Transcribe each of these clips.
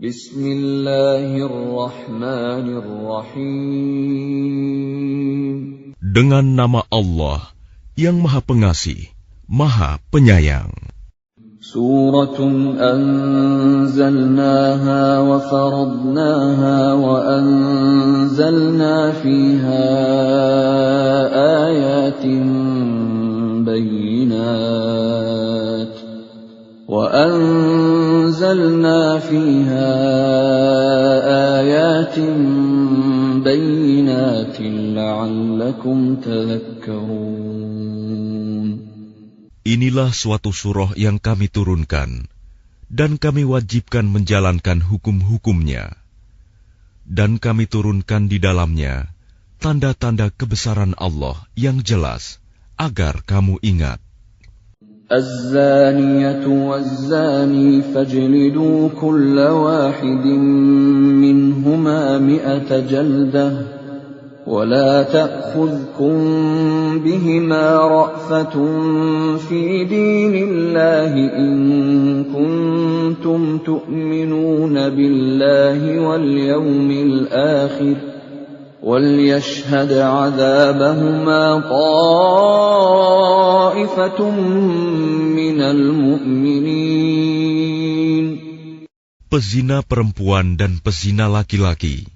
Bismillahirrahmanirrahim. Dengan nama Allah yang Maha Pengasih, Maha Penyayang. Suratun anzalnaha wa faradnaha wa anzalna fiha ayatin bayyinat وَأَنزَلْنَا فِيهَا آيَاتٍ بَيِّنَاتٍ لَعَلَّكُمْ تَذَكَّرُونَ. Inilah suatu surah yang kami turunkan, dan kami wajibkan menjalankan hukum-hukumnya. Dan kami turunkan di dalamnya tanda-tanda kebesaran Allah yang jelas, agar kamu ingat. الزانية والزاني فاجلدوا كل واحد منهما 100 جلدة ولا تأخذكم بهما رأفة في دين الله إن كنتم تؤمنون بالله واليوم الآخر وَلْيَشْهَدْ عَذَابَهُمَا طَائِفَةٌ مِّنَ الْمُؤْمِنِينَ. Pezina perempuan dan pezina laki-laki,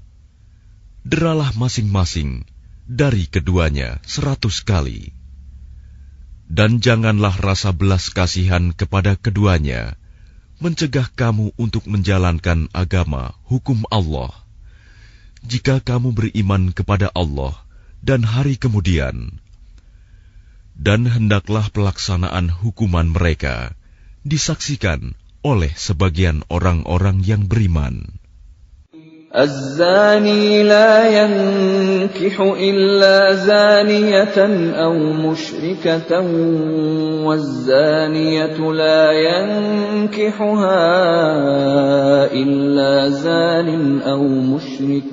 deralah masing-masing dari keduanya 100 kali. Dan janganlah rasa belas kasihan kepada keduanya mencegah kamu untuk menjalankan agama hukum Allah. Jika kamu beriman kepada Allah dan hari kemudian, dan hendaklah pelaksanaan hukuman mereka disaksikan oleh sebagian orang-orang yang beriman. الزاني لا ينكح إلا زانية أو مشركة والزانية لا ينكحها إلا زان أو مشرك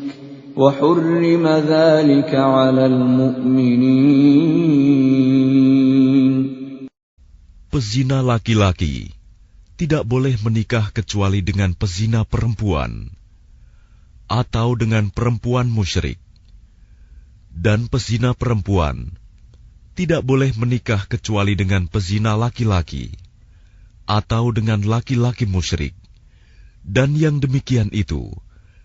وحرم ذلك على المؤمنين. Pezina laki-laki tidak boleh menikah kecuali dengan pezina perempuan atau dengan perempuan musyrik, dan pezina perempuan tidak boleh menikah kecuali dengan pezina laki-laki atau dengan laki-laki musyrik, dan yang demikian itu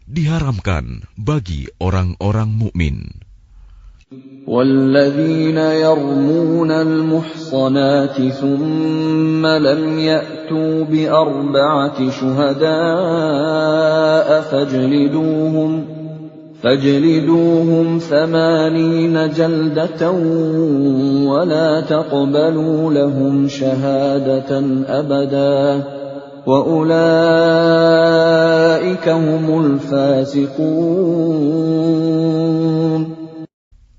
diharamkan bagi orang-orang mukmin. وَالَّذِينَ يَرْمُونَ الْمُحْصَنَاتِ ثُمَّ لَمْ يَأْتُوا بِأَرْبَعَةِ شُهَدَاءَ فَاجْلِدُوهُمْ 80 جَلْدَةً وَلَا تَقْبَلُوا لَهُمْ شَهَادَةً أَبَدًا وَأُولَئِكَ هُمُ الْفَاسِقُونَ.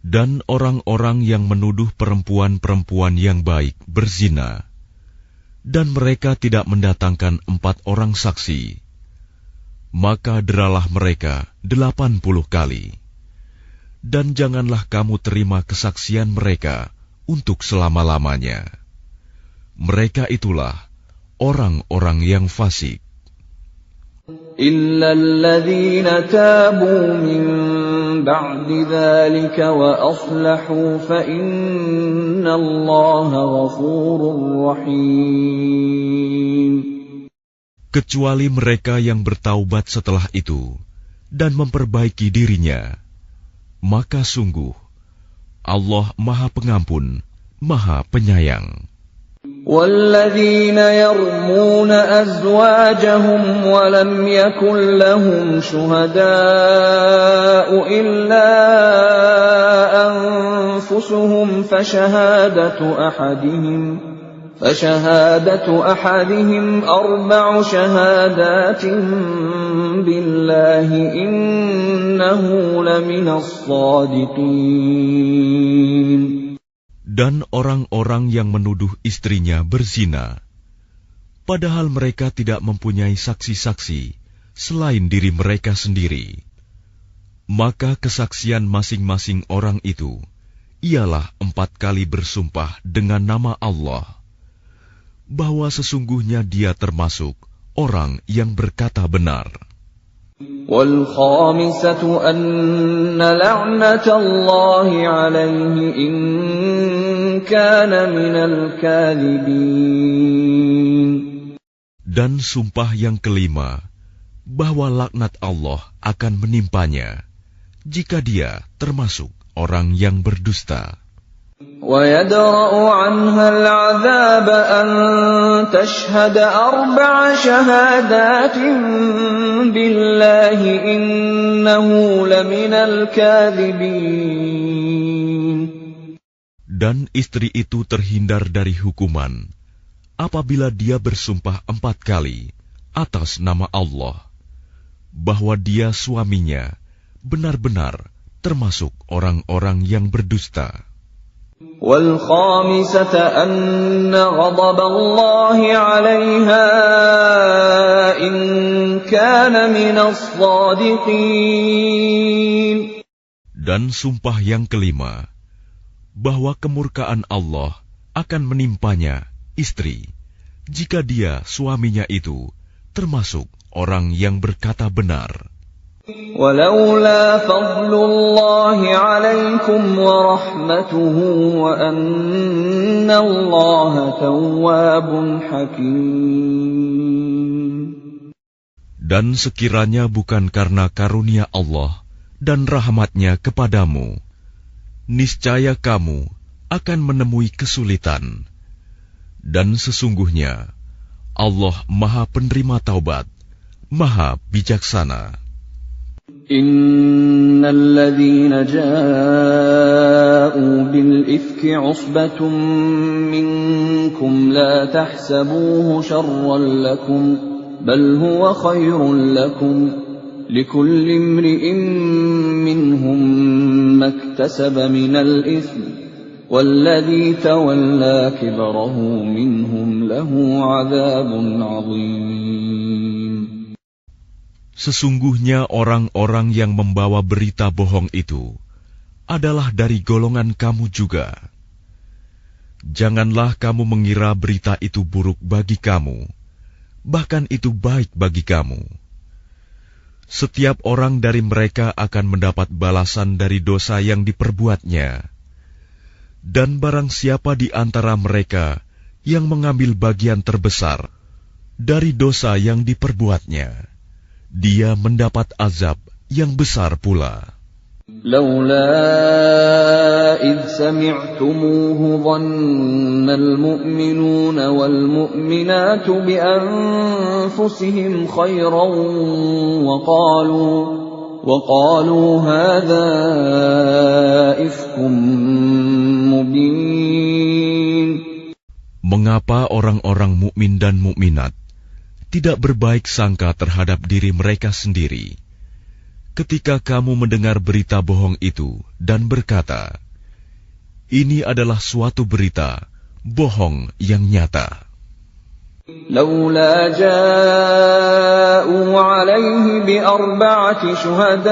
Dan orang-orang yang menuduh perempuan-perempuan yang baik berzina, dan mereka tidak mendatangkan 4 orang saksi, maka deralah mereka 80 kali. Dan janganlah kamu terima kesaksian mereka untuk selama-lamanya. Mereka itulah orang-orang yang fasik. إِلَّا الَّذِينَ تَابُوا مِن بَعْدِ ذَلِكَ وَأَصْلَحُوا فَإِنَّ اللَّهَ غَفُورٌ رَّحِيمٌ. Kecuali mereka yang bertaubat setelah itu dan memperbaiki dirinya, maka sungguh Allah Maha Pengampun, Maha Penyayang. وَالَّذِينَ يَرْمُونَ أَزْوَاجَهُمْ وَلَمْ يَكُنْ لَهُمْ شُهَدَاءُ إِلَّا أَنفُسُهُمْ فَشَهَادَةُ أَحَدِهِمْ 4 شَهَادَاتٍ بِاللَّهِ إِنَّهُ لَمِنَ الصَّادِقِينَ. Dan orang-orang yang menuduh istrinya berzina, padahal mereka tidak mempunyai saksi-saksi selain diri mereka sendiri, maka kesaksian masing-masing orang itu ialah 4 kali bersumpah dengan nama Allah, bahwa sesungguhnya dia termasuk orang yang berkata benar. وَالْخَامِسَةُ أَنَّ لَعْنَةَ اللَّهِ عَلَيْهِ إِن كَانَ مِنَ الْكَاذِبِينَ. Dan sumpah yang kelima, bahwa laknat Allah akan menimpanya jika dia termasuk orang yang berdusta. وَيَدْرَأُ عَنْهَا الْعَذَابَ أَن تَشْهَدَ 4 شَهَادَاتٍ بِاللَّهِ إِنَّهُ لَمِنَ الْكَاذِبِينَ. Dan istri itu terhindar dari hukuman apabila dia bersumpah 4 kali atas nama Allah bahwa dia suaminya benar-benar termasuk orang-orang yang berdusta. وَالْخَامِسَةَ أَنَّ غَضَبَ اللَّهِ عَلَيْهَا إِن كَانَ مِنَ الصَّادِقِينَ. Dan sumpah yang kelima, bahwa kemurkaan Allah akan menimpanya istri jika dia suaminya itu termasuk orang yang berkata benar. وَلَوْلَا فَضْلُ اللَّهِ عَلَيْكُمْ وَرَحْمَتُهُ وَأَنَّ اللَّهَ تَوَّابٌ حَكِيمٌ. Dan sekiranya bukan karena karunia Allah dan rahmat-Nya kepadamu, niscaya kamu akan menemui kesulitan. Dan sesungguhnya Allah Maha Penerima Taubat, Maha Bijaksana. إِنَّ الَّذِينَ جَاءُوا بِالْإِفْكِ عُصْبَةٌ مِّنكُمْ لَا تَحْسَبُوهُ شَرًّا لَّكُمْ بَلْ هُوَ خَيْرٌ لَّكُمْ لِكُلِّ امْرِئٍ مِّنْهُم مَّا اكْتَسَبَ مِنَ الْإِثْمِ وَالَّذِي تَوَلَّىٰ كِبْرَهُ مِنْهُمْ لَهُ عَذَابٌ عَظِيمٌ. Sesungguhnya orang-orang yang membawa berita bohong itu adalah dari golongan kamu juga. Janganlah kamu mengira berita itu buruk bagi kamu, bahkan itu baik bagi kamu. Setiap orang dari mereka akan mendapat balasan dari dosa yang diperbuatnya. Dan barang siapa di antara mereka yang mengambil bagian terbesar dari dosa yang diperbuatnya, dia mendapat azab yang besar pula. لولا إذ سمعتموه ظن المؤمنون والمؤمنات بأنفسهم خيرا وقالوا هذا إفك مبين. Mengapa orang-orang mukmin dan mukminat tidak berbaik sangka terhadap diri mereka sendiri ketika kamu mendengar berita bohong itu dan berkata, ini adalah suatu berita bohong yang nyata. لولا جاءوا عليه ب4 شهداء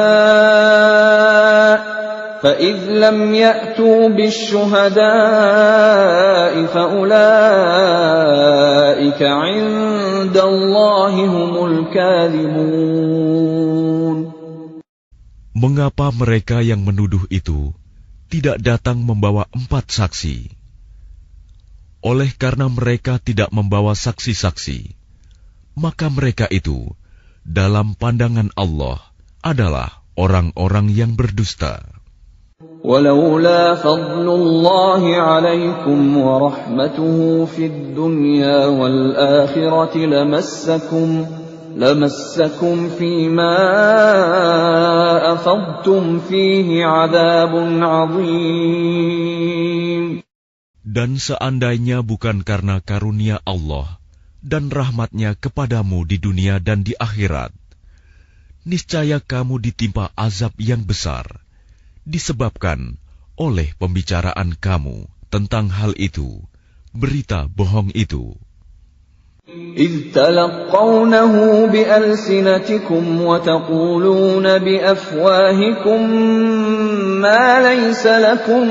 فإذ لم يأتوا بالشهداء فأولئك عند الله هم الكاذبون. Mengapa mereka yang menuduh itu tidak datang membawa 4 saksi? Oleh karena mereka tidak membawa saksi-saksi, maka mereka itu dalam pandangan Allah adalah orang-orang yang berdusta. ولولا فضل الله عليكم ورحمته في الدنيا والآخرة لمسكم فيما أفضتم فيه عذاب عظيم. Dan seandainya bukan karena karunia Allah dan rahmat-Nya kepadamu di dunia dan di akhirat, niscaya kamu ditimpa azab yang besar, disebabkan oleh pembicaraan kamu tentang hal itu, berita bohong itu. إذ تلقونه بألسنتكم وتقولون بأفواهكم ما ليس لكم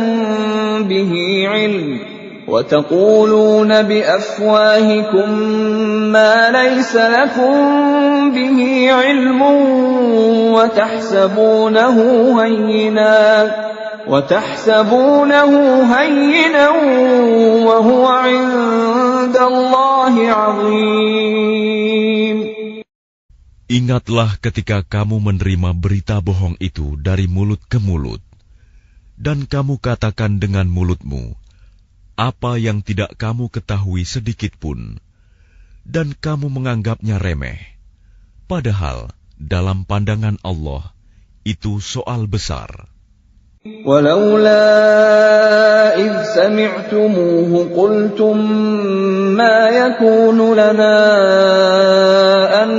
به علم وتحسبونه هينا وهو عند الله عظيم. Ingatlah ketika kamu menerima berita bohong itu dari mulut ke mulut, dan kamu katakan dengan mulutmu apa yang tidak kamu ketahui sedikitpun, dan kamu menganggapnya remeh, padahal dalam pandangan Allah itu soal besar. ولولا إذ سمعتموه قلتم ما يكون لنا أن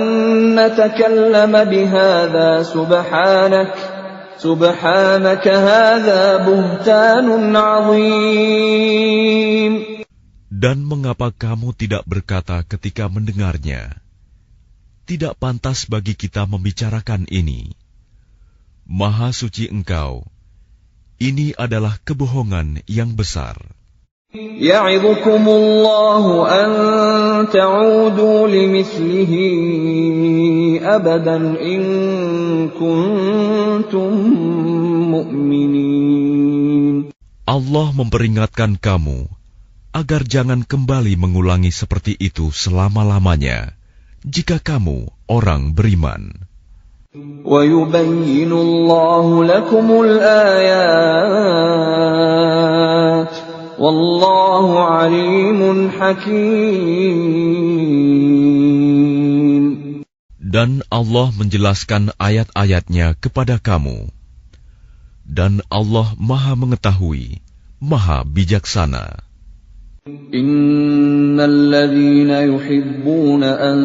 نتكلم بهذا سبحانك هذا بهتان عظيم. Dan mengapa kamu tidak berkata ketika mendengarnya, tidak pantas bagi kita membicarakan ini. Maha suci Engkau, ini adalah kebohongan yang besar. Ya'idukumullahu an ta'udu limithlihi abadan in kuntum mu'minin. Allah memperingatkan kamu agar jangan kembali mengulangi seperti itu selama-lamanya jika kamu orang beriman. وَيُبَيِّنُ اللَّهُ لَكُمُ الْآيَاتِ وَاللَّهُ عَلِيمٌ حَكِيمٌ. Dan Allah menjelaskan ayat-ayatnya kepada kamu. Dan Allah Maha mengetahui, Maha bijaksana. إن الذين يحبون أن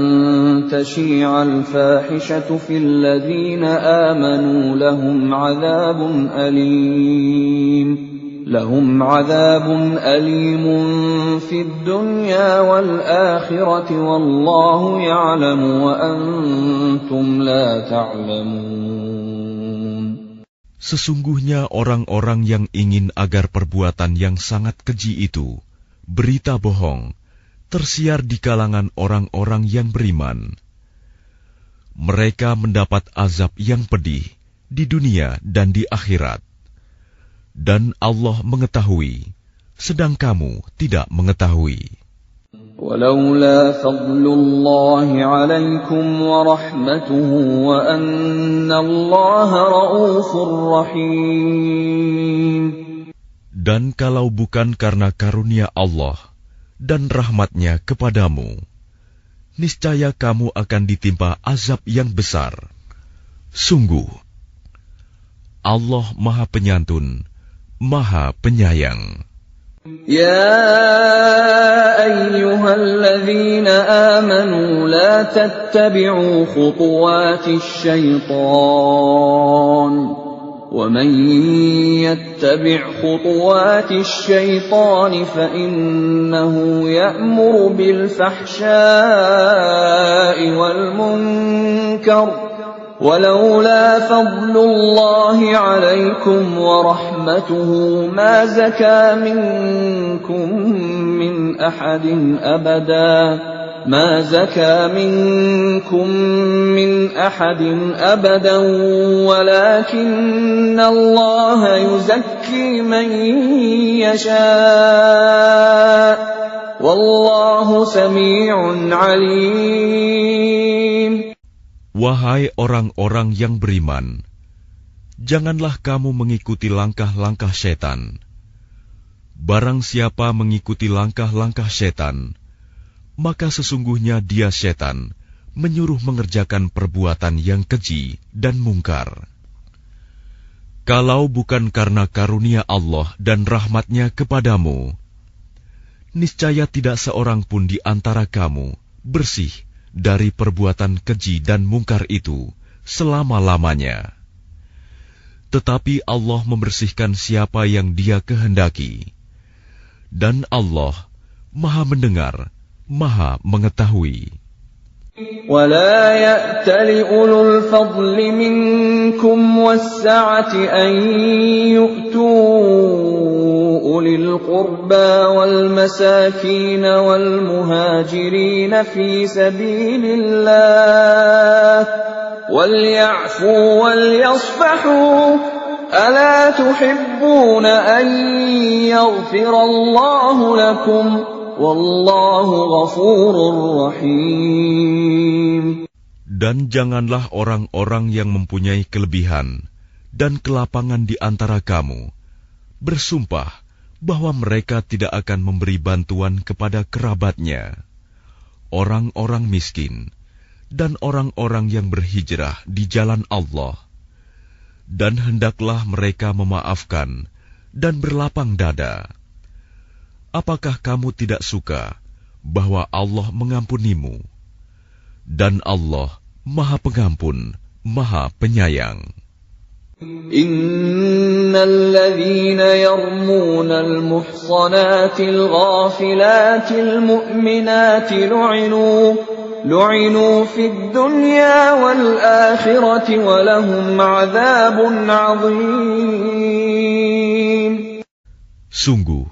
تشيع الفاحشة في الذين آمنوا لهم عذاب أليم في الدنيا والآخرة والله يعلم وأنتم لا تعلمون. Sesungguhnya orang-orang yang ingin agar perbuatan yang sangat keji itu, berita bohong, tersiar di kalangan orang-orang yang beriman. Mereka mendapat azab yang pedih di dunia dan di akhirat. Dan Allah mengetahui, sedang kamu tidak mengetahui. ولولا فضل الله عليكم ورحمته وأن الله رؤوف رحيم. Dan kalau bukan karena karunia Allah dan rahmat-Nya kepadamu, niscaya kamu akan ditimpa azab yang besar. Sungguh, Allah Maha Penyantun, Maha Penyayang. يا أيها الذين آمنوا لا تتبعوا خطوات الشيطان ومن يتبع خطوات الشيطان فإنه يأمر بالفحشاء والمنكر ولولا فضل الله عليكم ورحمته ما زكى منكم من أحد أبدا ولكن الله يزكي من يشاء والله سميع عليم. Wahai orang-orang yang beriman, janganlah kamu mengikuti langkah-langkah setan. Barang siapa mengikuti langkah-langkah setan, maka sesungguhnya dia setan menyuruh mengerjakan perbuatan yang keji dan mungkar. Kalau bukan karena karunia Allah dan rahmat-Nya kepadamu, niscaya tidak seorang pun di antara kamu bersih dari perbuatan keji dan mungkar itu selama-lamanya. Tetapi Allah membersihkan siapa yang Dia kehendaki. Dan Allah Maha mendengar, Maha mengetahui. ولا يأتل أولو الفضل منكم والسعة أن يؤتوا أولي القربى والمساكين والمهاجرين في سبيل الله وليعفوا وليصفحوا ألا تحبون أن يغفر الله لكم Wallahu ghafurur rahim. Dan janganlah orang-orang yang mempunyai kelebihan dan kelapangan di antara kamu bersumpah bahwa mereka tidak akan memberi bantuan kepada kerabatnya, orang-orang miskin, dan orang-orang yang berhijrah di jalan Allah. Dan hendaklah mereka memaafkan dan berlapang dada. Apakah kamu tidak suka bahwa Allah mengampunimu? Dan Allah Maha Pengampun, Maha Penyayang. Innal ladzina yarmunal muhsanatil ghafilatil mu'minatil lu'inu fid dunya wal akhirati wa lahum 'adzabun 'adzim. Sungguh,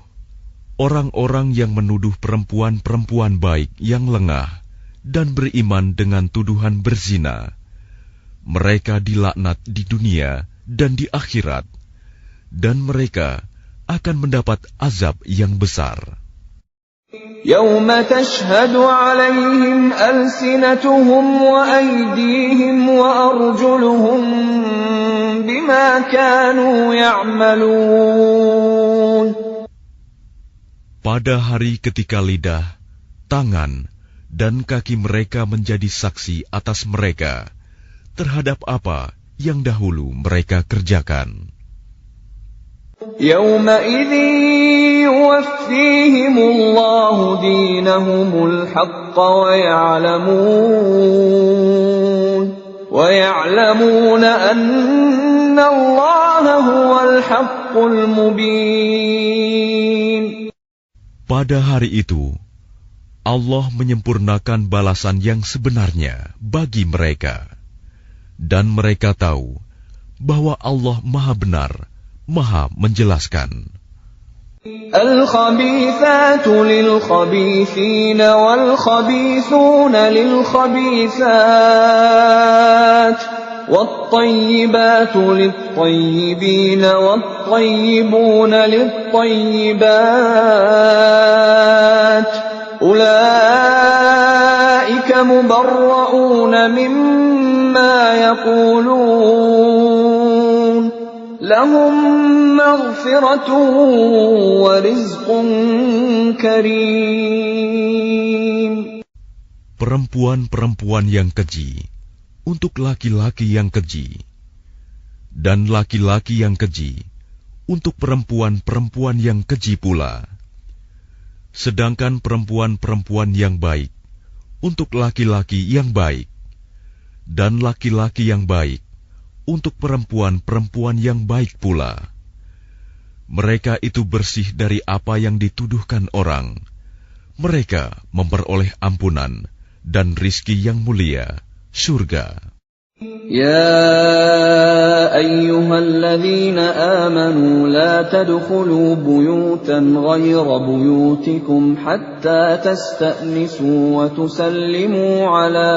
orang-orang yang menuduh perempuan-perempuan baik yang lengah dan beriman dengan tuduhan berzina, mereka dilaknat di dunia dan di akhirat, dan mereka akan mendapat azab yang besar. Yauma tashhadu 'alaihim alsinatuhum wa aydihim wa arjuluhum bima kanu ya'malun. Pada hari ketika lidah, tangan, dan kaki mereka menjadi saksi atas mereka terhadap apa yang dahulu mereka kerjakan. Yawma idzin yuwaffihimullahu dinahumul haqqa wa ya'lamuna anna Allaha huwal haqqul mubin. Pada hari itu, Allah menyempurnakan balasan yang sebenarnya bagi mereka. Dan mereka tahu bahwa Allah Maha Benar, Maha Menjelaskan. Al-khabithatu lil-khabithina wal-khabithuna lil-khabithat. وَالطَّيِّبَاتُ لِلطَّيِّبِينَ وَالطَّيِّبُونَ لِلطَّيِّبَاتِ أُولَئِكَ مُبَرَّؤُونَ مِمَّا يَقُولُونَ لَهُم مَّغْفِرَةٌ وَرِزْقٌ كَرِيمٌ. Perempuan-perempuan yang keji untuk laki-laki yang keji, dan laki-laki yang keji untuk perempuan-perempuan yang keji pula. Sedangkan perempuan-perempuan yang baik untuk laki-laki yang baik, dan laki-laki yang baik untuk perempuan-perempuan yang baik pula. Mereka itu bersih dari apa yang dituduhkan orang. Mereka memperoleh ampunan dan rizki yang mulia, surga. Ya ayyuhalladzina amanu la tadkhulu buyutan ghayra buyutikum hatta tasta'nisu wa tusallimu ala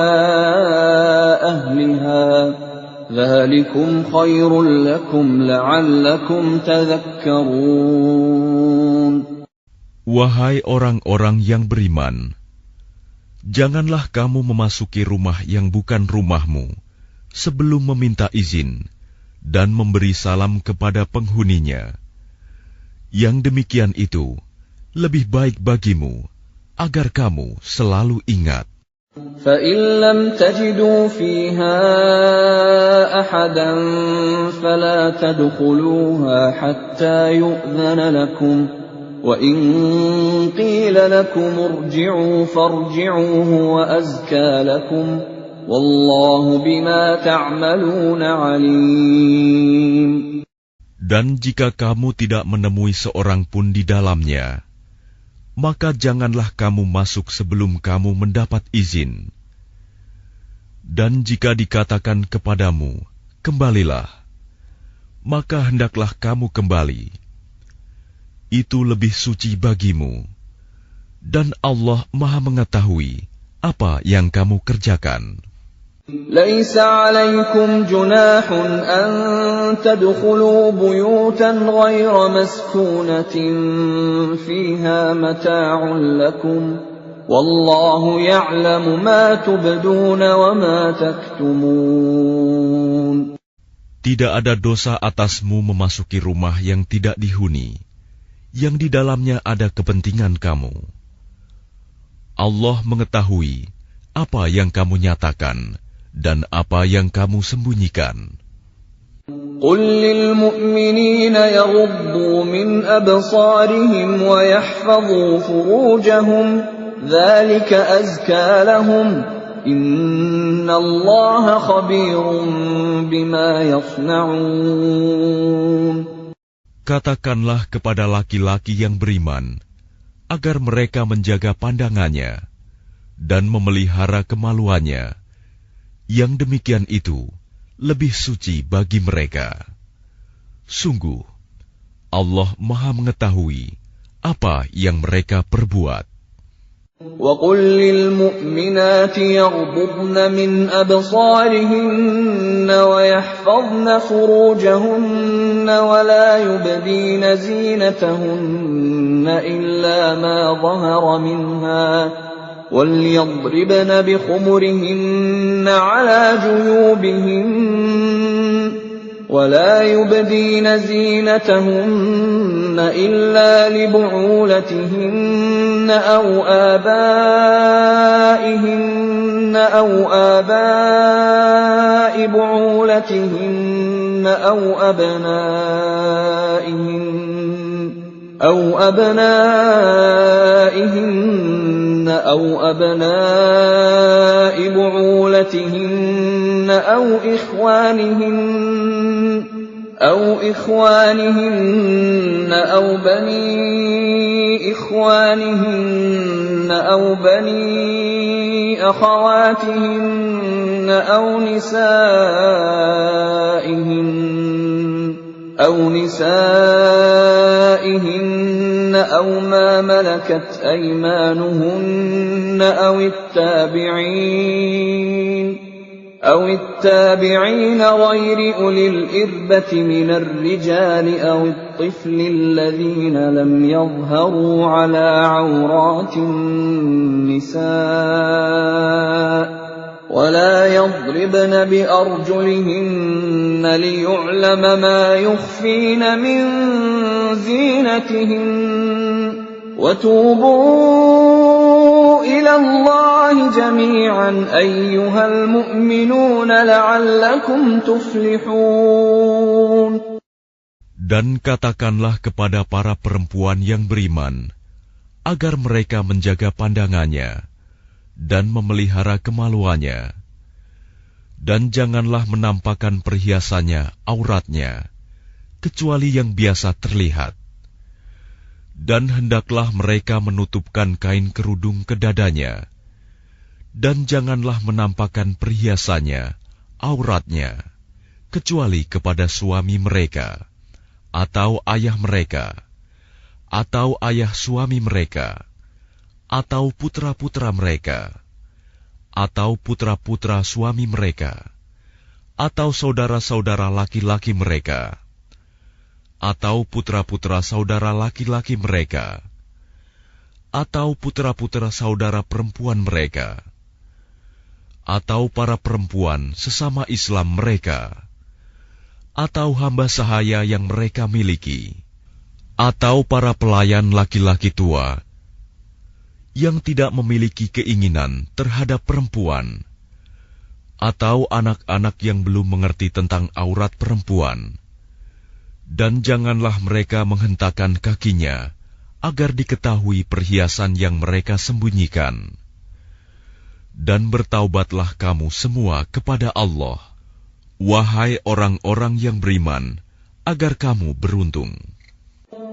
ahliha. Dzalikum khairul lakum la'allakum tadhakkarun. Wahai orang-orang yang beriman, janganlah kamu memasuki rumah yang bukan rumahmu sebelum meminta izin dan memberi salam kepada penghuninya. Yang demikian itu lebih baik bagimu agar kamu selalu ingat. فَإِن لَّمْ تَجِدُوا فِيهَا أَحَدًا فَلَا تَدْخُلُوهَا حَتَّى يُؤْذَنَ لَكُمْ وَإِن قِيلَ لَكُمُ ارْجِعُوا فَارْجِعُوا هُوَ أَزْكَىٰ لَكُمْ وَاللَّهُ بِمَا تَعْمَلُونَ عَلِيمٌ. Dan jika kamu tidak menemui seorang pun di dalamnya, maka janganlah kamu masuk sebelum kamu mendapat izin. Dan jika dikatakan kepadamu, kembalilah, maka hendaklah kamu kembali. Itu lebih suci bagimu, dan Allah Maha mengetahui apa yang kamu kerjakan. ليس عليكم جناح أن تدخلوا بيوتا غير مسكونة فيها متاع لكم والله يعلم ما تبدون وما تكتمون. Tidak ada dosa atasmu memasuki rumah yang tidak dihuni, yang di dalamnya ada kepentingan kamu. Allah mengetahui apa yang kamu nyatakan dan apa yang kamu sembunyikan. قل للمؤمنين يغضوا من أبصارهم ويحفظوا فروجهم ذلك أزكى لهم إن الله خبير بما يصنعون. Katakanlah kepada laki-laki yang beriman agar mereka menjaga pandangannya dan memelihara kemaluannya. Yang demikian itu lebih suci bagi mereka. Sungguh, Allah Maha mengetahui apa yang mereka perbuat. وَقُلْ لِلْمُؤْمِنَاتِ يَغْضُضْنَ مِنْ أَبْصَارِهِنَّ وَيَحْفَظْنَ فُرُوجَهُنَّ وَلَا يُبْدِينَ زِينَتَهُنَّ إِلَّا مَا ظَهَرَ مِنْهَا وَلْيَضْرِبْنَ بِخُمُرِهِنَّ عَلَى جُيُوبِهِنَّ وَلَا يُبْدِينَ زِينَتَهُنَّ إِلَّا لِبُعُولَتِهِنَّ أَوْ آبَائِهِنَّ آبَاءِ بُعُولَتِهِنَّ أَوْ أَبْنَائِهِنَّ أَوْ أَبْنَاءِ بُعُولَتِهِنَّ أَوْ إِخْوَانِهِنَّ أَوْ بَنِي إِخْوَانِهِنَّ أَوْ بَنِي أَخَوَاتِهِنَّ أَوْ نِسَائِهِنَّ أَوْ مَا مَلَكَتْ أَيْمَانُهُنَّ أَوِ التَّابِعِينَ غَيْرِ أُولِي الْإِرْبَةِ مِنَ الرِّجَالِ أَوِ الطِّفْلِ الَّذِينَ لَمْ يَظْهَرُوا عَلَى عَوْرَاتِ النِّسَاءِ وَلَا يَضْرِبْنَ بِأَرْجُلِهِنَّ لِيُعْلَمَ مَا يُخْفِينَ مِنْ زِينَتِهِنَّ وَتُوبُوا إِلَى اللَّهِ جَمِيعًا أَيُّهَا الْمُؤْمِنُونَ لَعَلَّكُمْ تُفْلِحُونَ. Dan katakanlah kepada para perempuan yang beriman agar mereka menjaga pandangannya dan memelihara kemaluannya, dan janganlah menampakkan perhiasannya, auratnya, kecuali yang biasa terlihat. Dan hendaklah mereka menutupkan kain kerudung ke dadanya, dan janganlah menampakkan perhiasannya, auratnya, kecuali kepada suami mereka, atau ayah mereka, atau ayah suami mereka, atau putra-putra mereka, atau putra-putra suami mereka, atau saudara-saudara laki-laki mereka, atau putra-putra saudara laki-laki mereka, atau putra-putra saudara perempuan mereka, atau para perempuan sesama Islam mereka, atau hamba sahaya yang mereka miliki, atau para pelayan laki-laki tua yang tidak memiliki keinginan terhadap perempuan, atau anak-anak yang belum mengerti tentang aurat perempuan. Dan janganlah mereka menghentakkan kakinya agar diketahui perhiasan yang mereka sembunyikan. Dan bertaubatlah kamu semua kepada Allah, wahai orang-orang yang beriman, agar kamu beruntung.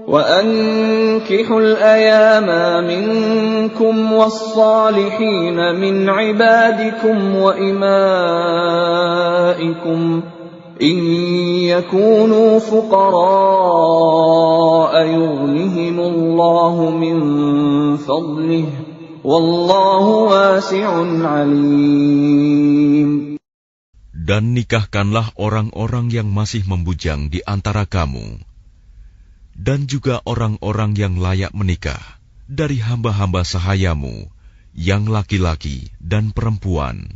وأنكحوا الأيام منكم والصالحين من عبادكم وإمائكم إن يكونوا فقراء يغنهم الله من فضله والله واسع عليم. Dan nikahkanlah orang-orang yang masih membujang di antara kamu, dan juga orang-orang yang layak menikah dari hamba-hamba sahayamu, yang laki-laki dan perempuan.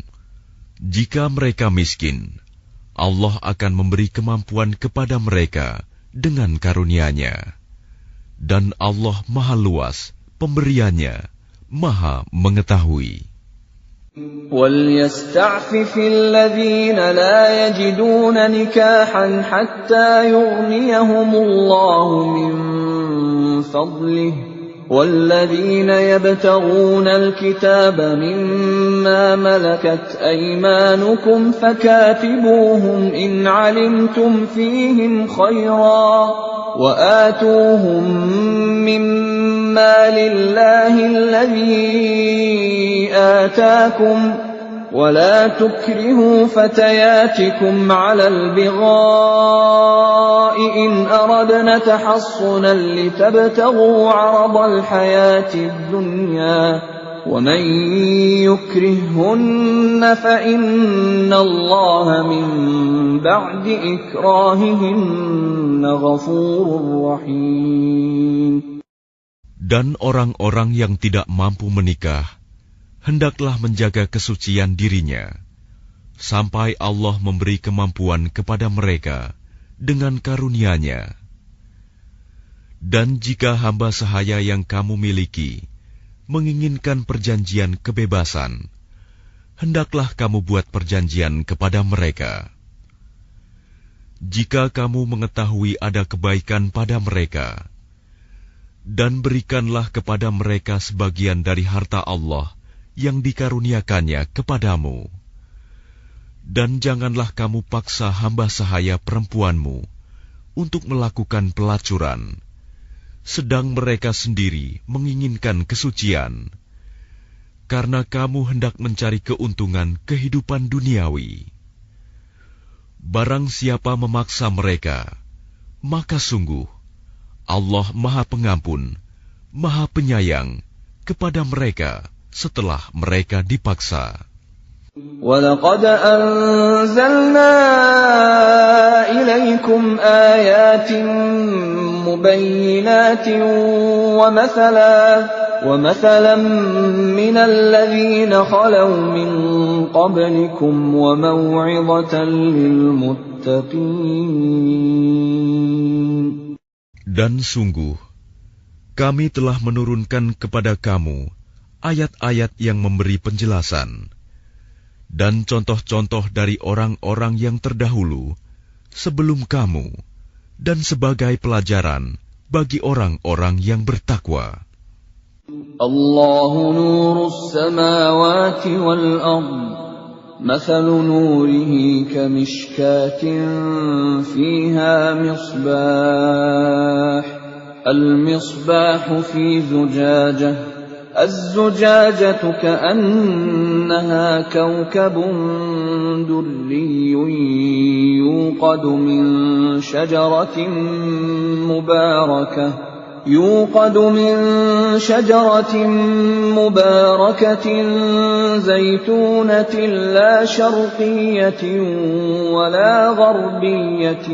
Jika mereka miskin, Allah akan memberi kemampuan kepada mereka dengan karunia-Nya. Dan Allah Maha Luas pemberiannya, Maha Mengetahui. وَلْيَسْتَعْفِفِ الَّذِينَ لَا يَجِدُونَ نِكَاحًا حَتَّى يُغْنِيَهُمُ اللَّهُ مِنْ فَضْلِهِ وَالَّذِينَ يَبْتَغُونَ الْكِتَابَ مِمَّا مَلَكَتْ أَيْمَانُكُمْ فَكَاتِبُوهُمْ إِنْ عَلِمْتُمْ فِيهِمْ خَيْرًا وَآتُوهُمْ مِمَّا لِلَّهِ الَّذِي آتاكم ولا تكرهوا فتياتكم على البغاء إن أردنا تحصنا لتبتغوا عرض الحياة الدنيا ومن يكرههن فإن الله من بعد إكراههن غفور رحيم. Dan orang-orang yang tidak mampu menikah hendaklah menjaga kesucian dirinya, sampai Allah memberi kemampuan kepada mereka dengan karunia-Nya. Dan jika hamba sahaya yang kamu miliki menginginkan perjanjian kebebasan, hendaklah kamu buat perjanjian kepada mereka. Jika kamu mengetahui ada kebaikan pada mereka, dan berikanlah kepada mereka sebagian dari harta Allah yang dikaruniakannya kepadamu. Dan janganlah kamu paksa hamba sahaya perempuanmu untuk melakukan pelacuran, sedang mereka sendiri menginginkan kesucian, karena kamu hendak mencari keuntungan kehidupan duniawi. Barang siapa memaksa mereka, maka sungguh Allah Maha Pengampun, Maha Penyayang kepada mereka setelah mereka dipaksa. وَلَقَدْ أَنزَلْنَا إِلَيْكُمْ آيَاتٍ مُبَيِّنَاتٍ وَمَثَلًا مِنَ الَّذِينَ خَلَوْا مِنْ قَبْلِكُمْ وَمَوْعِظَةً لِلْمُتَّقِينَ. Dan sungguh, kami telah menurunkan kepada kamu ayat-ayat yang memberi penjelasan, dan contoh-contoh dari orang-orang yang terdahulu sebelum kamu, dan sebagai pelajaran bagi orang-orang yang bertakwa. Allahu nurus samawati wal ardh. مثل نوره كمشكاة فيها مصباح المصباح في زجاجة الزجاجة كأنها كوكب دري يوقد من شجرة مباركة زيتونة لا شرقية ولا غربية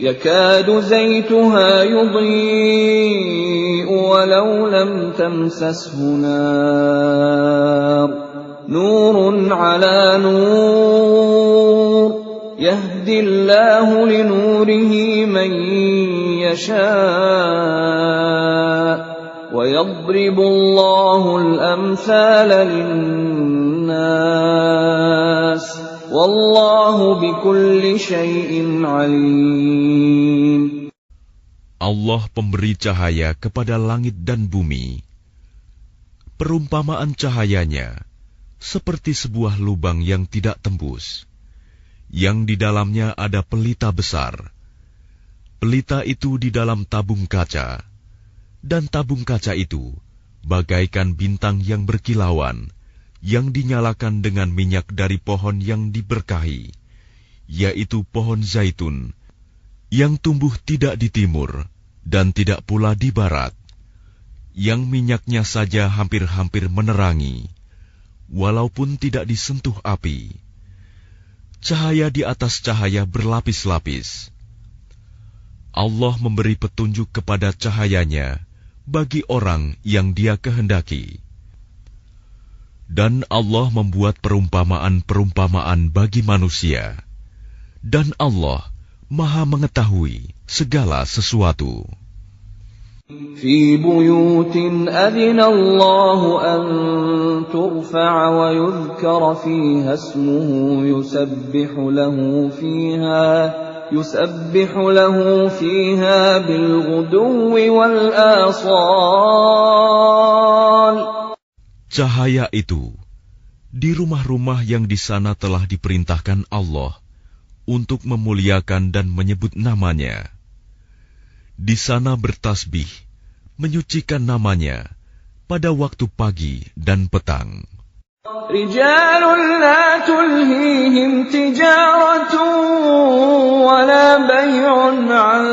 يكاد زيتها يضيء ولو لم تمسسه نار نور على نور يهدي الله لنوره من يشاء ويضرب الله الأمثال للناس والله بكل شيء عليم. Allah pemberi cahaya kepada langit dan bumi. Perumpamaan cahayanya seperti sebuah lubang yang tidak tembus, yang di dalamnya ada pelita besar. Pelita itu di dalam tabung kaca, dan tabung kaca itu bagaikan bintang yang berkilauan, yang dinyalakan dengan minyak dari pohon yang diberkahi, yaitu pohon zaitun, yang tumbuh tidak di timur dan tidak pula di barat, yang minyaknya saja hampir-hampir menerangi, walaupun tidak disentuh api. Cahaya di atas cahaya berlapis-lapis. Allah memberi petunjuk kepada cahayanya bagi orang yang Dia kehendaki. Dan Allah membuat perumpamaan-perumpamaan bagi manusia. Dan Allah Maha mengetahui segala sesuatu. في بيوت أذن الله أن ترفع ويذكر فيها اسمه يسبح له فيها بالغدو والآصال. Cahaya itu di rumah-rumah yang di sana telah diperintahkan Allah untuk memuliakan dan menyebut namanya. Di sana bertasbih, menyucikan namanya pada waktu pagi dan petang. رجال لا تلهيهم تجارة ولا بيع عن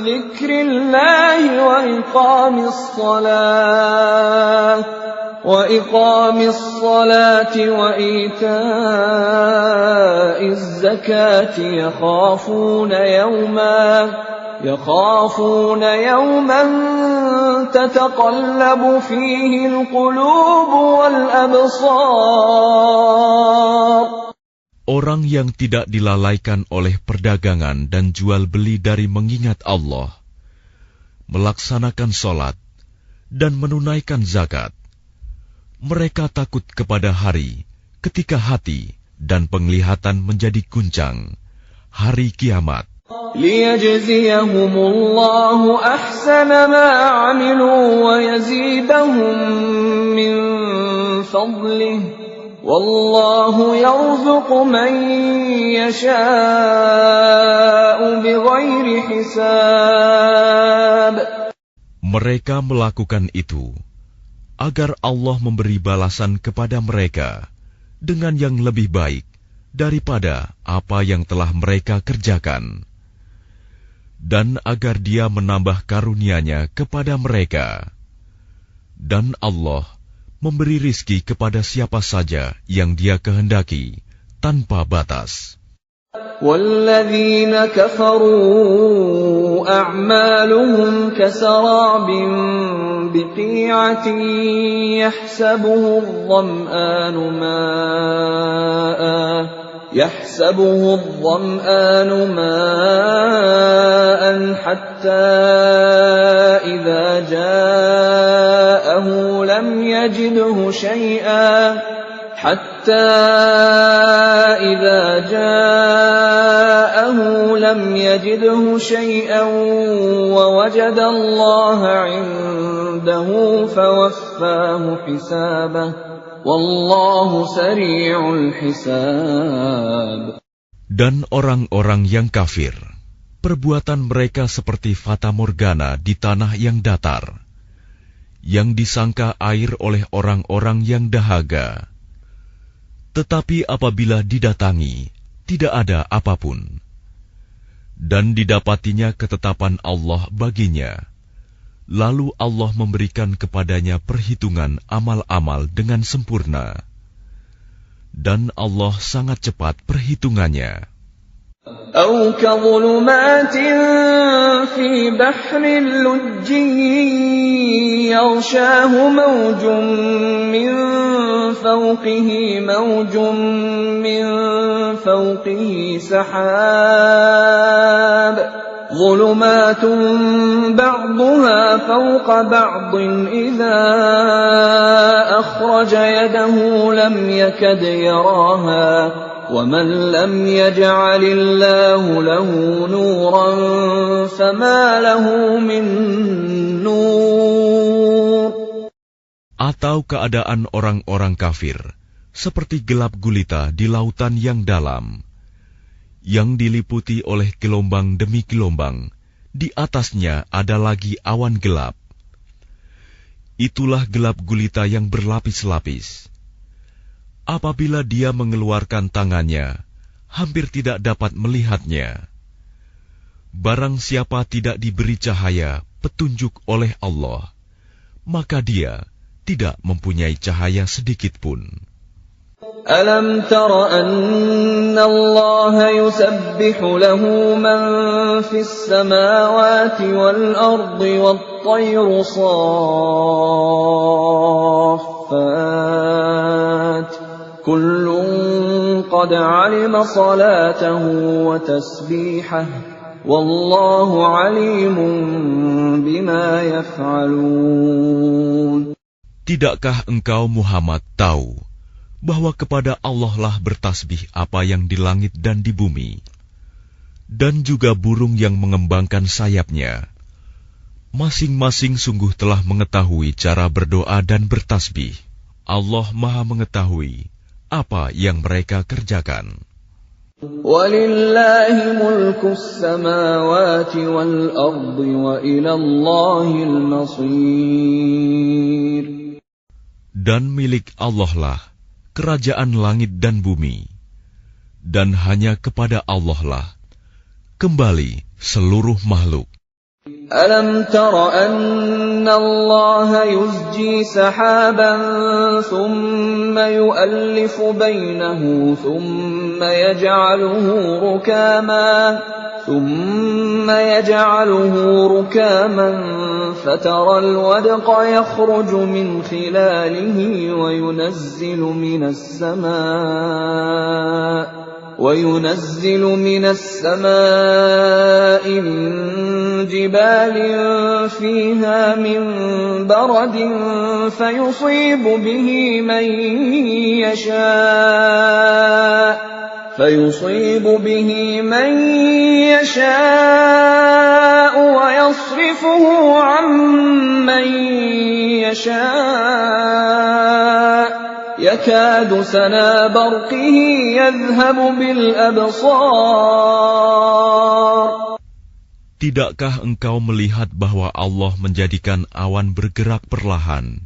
ذكر الله وإقام الصلاة وإيتاء الزكاة يخافون يوما تتقلب فيه القلوب والأبصار. Orang yang tidak dilalaikan oleh perdagangan dan jual beli dari mengingat Allah, melaksanakan sholat, dan menunaikan zakat, mereka takut kepada hari ketika hati dan penglihatan menjadi guncang, hari kiamat. ليجزيهم الله أحسن ما عملوا ويزيدهم من فضله والله يرزق من يشاء بغير حساب. Mereka melakukan itu agar Allah memberi balasan kepada mereka dengan yang lebih baik daripada apa yang telah mereka kerjakan, dan agar Dia menambah karunia-Nya kepada mereka. Dan Allah memberi rizki kepada siapa saja yang Dia kehendaki tanpa batas. وَالَّذِينَ كَفَرُوا أَعْمَالُهُمْ كَسَرَابٍ بِقِيعَةٍ يحسبه الظمآن ماء حتى إذا جاءه لم يجده شيئا ووجد الله عنده فوفاه حسابه والله سريع الحساب. Dan orang-orang yang kafir, perbuatan mereka seperti fata morgana di tanah yang datar, yang disangka air oleh orang-orang yang dahaga. Tetapi apabila didatangi, tidak ada apapun. Dan didapatinya ketetapan Allah baginya. Lalu Allah memberikan kepadanya perhitungan amal-amal dengan sempurna. Dan Allah sangat cepat perhitungannya. أو كظلمات في بحر لجي يغشاه موج من فوقه سحاب ظلمات بعضها فوق بعض إذا أخرج يده لم يكد يراها ومن لم يجعل الله له نورا فما له من نور. Atau keadaan orang-orang kafir seperti gelap gulita di lautan yang dalam, yang diliputi oleh gelombang demi gelombang, di atasnya ada lagi awan gelap. Itulah gelap gulita yang berlapis-lapis. Apabila dia mengeluarkan tangannya, hampir tidak dapat melihatnya. Barang siapa tidak diberi cahaya, petunjuk oleh Allah, maka dia tidak mempunyai cahaya sedikit pun. Alam tara anna Allah yusabbihu lahu man fis samawati wal ardi wat tayru saffat kullun qad alima salatahu wa tasbihahu wallahu alimun bima yaf'alun. Tidakkah engkau Muhammad tahu bahwa kepada Allah lah bertasbih apa yang di langit dan di bumi, dan juga burung yang mengembangkan sayapnya. Masing-masing sungguh telah mengetahui cara berdoa dan bertasbih. Allah Maha mengetahui apa yang mereka kerjakan. Walillahi mulkus samawati wal ardi wa ilallahil masir. Dan milik Allah lah kerajaan langit dan bumi, dan hanya kepada Allah lah kembali seluruh makhluk. Alam tara anna Allah yuzji sahaban thumma yu'allifu bainahu thumma yaj'aluhu rukaman فترى الودق يخرج من خلاله وينزل من السماء من جبال فيها من برد فيصيب به من يشاء ويصرفه عن من يشاء يكاد سنا برقه يذهب بالأبصار. Tidakkah engkau melihat bahwa Allah menjadikan awan bergerak perlahan,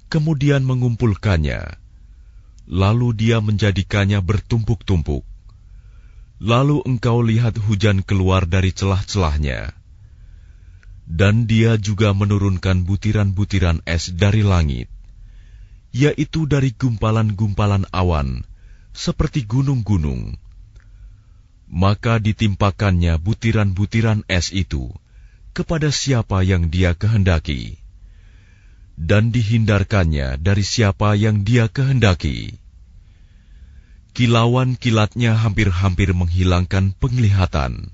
kemudian mengumpulkannya, lalu Dia menjadikannya bertumpuk-tumpuk. Lalu engkau lihat hujan keluar dari celah-celahnya. Dan Dia juga menurunkan butiran-butiran es dari langit, yaitu dari gumpalan-gumpalan awan, seperti gunung-gunung. Maka ditimpakannya butiran-butiran es itu kepada siapa yang Dia kehendaki, dan dihindarkannya dari siapa yang Dia kehendaki. Kilauan kilatnya hampir-hampir menghilangkan penglihatan.